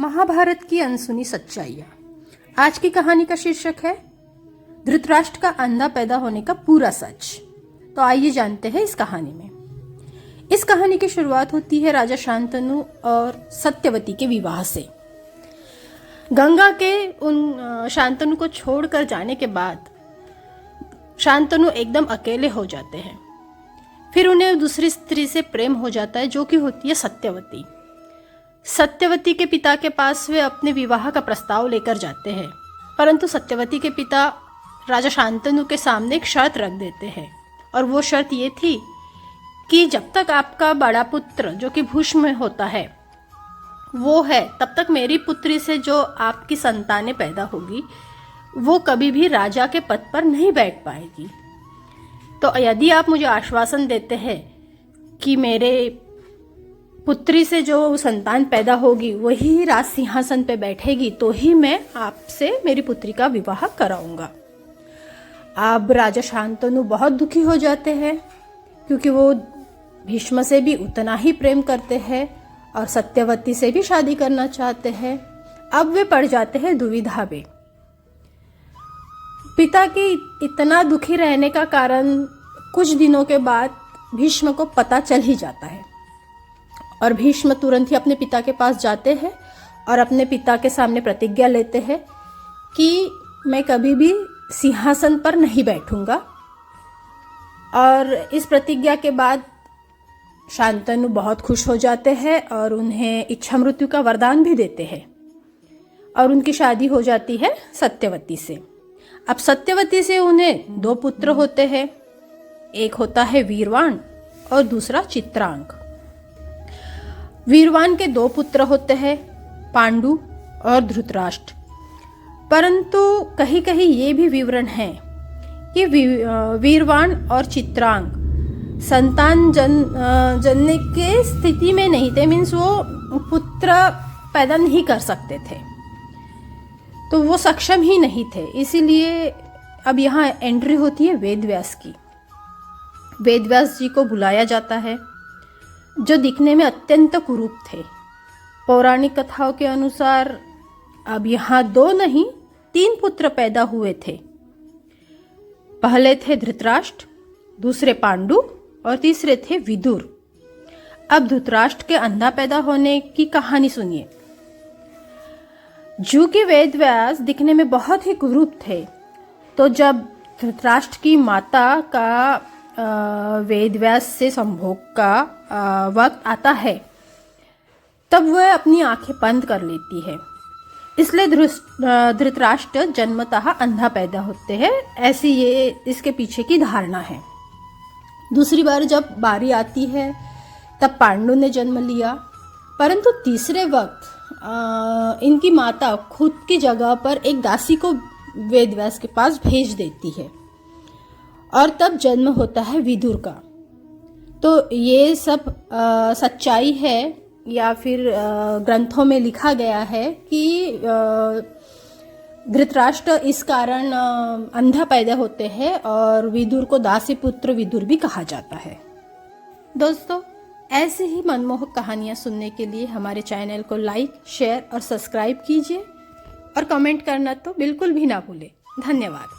महाभारत की अनसुनी सच्चाइयाँ। आज की कहानी का शीर्षक है धृतराष्ट्र का अंधा पैदा होने का पूरा सच। तो आइए जानते हैं इस कहानी में। इस कहानी की शुरुआत होती है राजा शांतनु और सत्यवती के विवाह से। गंगा के उन शांतनु को छोड़कर जाने के बाद शांतनु एकदम अकेले हो जाते हैं। फिर उन्हें दूसरी स्त्री से प्रेम हो जाता है जो कि होती है सत्यवती। सत्यवती के पिता के पास वे अपने विवाह का प्रस्ताव लेकर जाते हैं, परंतु सत्यवती के पिता राजा शांतनु के सामने एक शर्त रख देते हैं और वो शर्त ये थी कि जब तक आपका बड़ा पुत्र जो कि भीष्म होता है वो है, तब तक मेरी पुत्री से जो आपकी संतानें पैदा होगी वो कभी भी राजा के पद पर नहीं बैठ पाएगी। तो यदि आप मुझे आश्वासन देते हैं कि मेरे पुत्री से जो संतान पैदा होगी वही राज सिंहासन पे बैठेगी तो ही मैं आपसे मेरी पुत्री का विवाह कराऊंगा। अब राजा शांतनु बहुत दुखी हो जाते हैं क्योंकि वो भीष्म से भी उतना ही प्रेम करते हैं और सत्यवती से भी शादी करना चाहते हैं। अब वे पड़ जाते हैं दुविधा में। पिता की इतना दुखी रहने का कारण कुछ दिनों के बाद भीष्म को पता चल ही जाता है और भीष्म तुरंत ही अपने पिता के पास जाते हैं और अपने पिता के सामने प्रतिज्ञा लेते हैं कि मैं कभी भी सिंहासन पर नहीं बैठूंगा। और इस प्रतिज्ञा के बाद शांतनु बहुत खुश हो जाते हैं और उन्हें इच्छा मृत्यु का वरदान भी देते हैं और उनकी शादी हो जाती है सत्यवती से। अब सत्यवती से उन्हें 2 पुत्र होते हैं, एक होता है वीरवान और दूसरा चित्रांग। वीरवान के 2 पुत्र होते हैं, पांडु और धृतराष्ट्र। परंतु कहीं कहीं ये भी विवरण है कि वीरवान और चित्रांग संतान जनने के स्थिति में नहीं थे, मीन्स वो पुत्र पैदा नहीं कर सकते थे, तो वो सक्षम ही नहीं थे। इसीलिए अब यहाँ एंट्री होती है वेदव्यास की। वेदव्यास जी को बुलाया जाता है जो दिखने में अत्यंत कुरूप थे। पौराणिक कथाओं के अनुसार अब यहाँ 2 नहीं 3 पुत्र पैदा हुए थे। पहले थे धृतराष्ट्र, दूसरे पांडु और तीसरे थे विदुर। अब धृतराष्ट्र के अंधा पैदा होने की कहानी सुनिए। जो कि वेदव्यास दिखने में बहुत ही कुरूप थे, तो जब धृतराष्ट्र की माता का वेदव्यास से संभोग का वक्त आता है तब वह अपनी आंखें बंद कर लेती है। इसलिए धृतराष्ट्र जन्मतः अंधा पैदा होते हैं, ऐसी ये इसके पीछे की धारणा है। दूसरी बार जब बारी आती है तब पांडु ने जन्म लिया, परंतु तीसरे वक्त इनकी माता खुद की जगह पर एक दासी को वेदव्यास के पास भेज देती है और तब जन्म होता है विदुर का। तो ये सब सच्चाई है या फिर ग्रंथों में लिखा गया है कि धृतराष्ट्र इस कारण अंधा पैदा होते हैं और विदुर को दासी पुत्र विदुर भी कहा जाता है। दोस्तों, ऐसे ही मनमोहक कहानियाँ सुनने के लिए हमारे चैनल को लाइक, शेयर और सब्सक्राइब कीजिए और कमेंट करना तो बिल्कुल भी ना भूलें। धन्यवाद।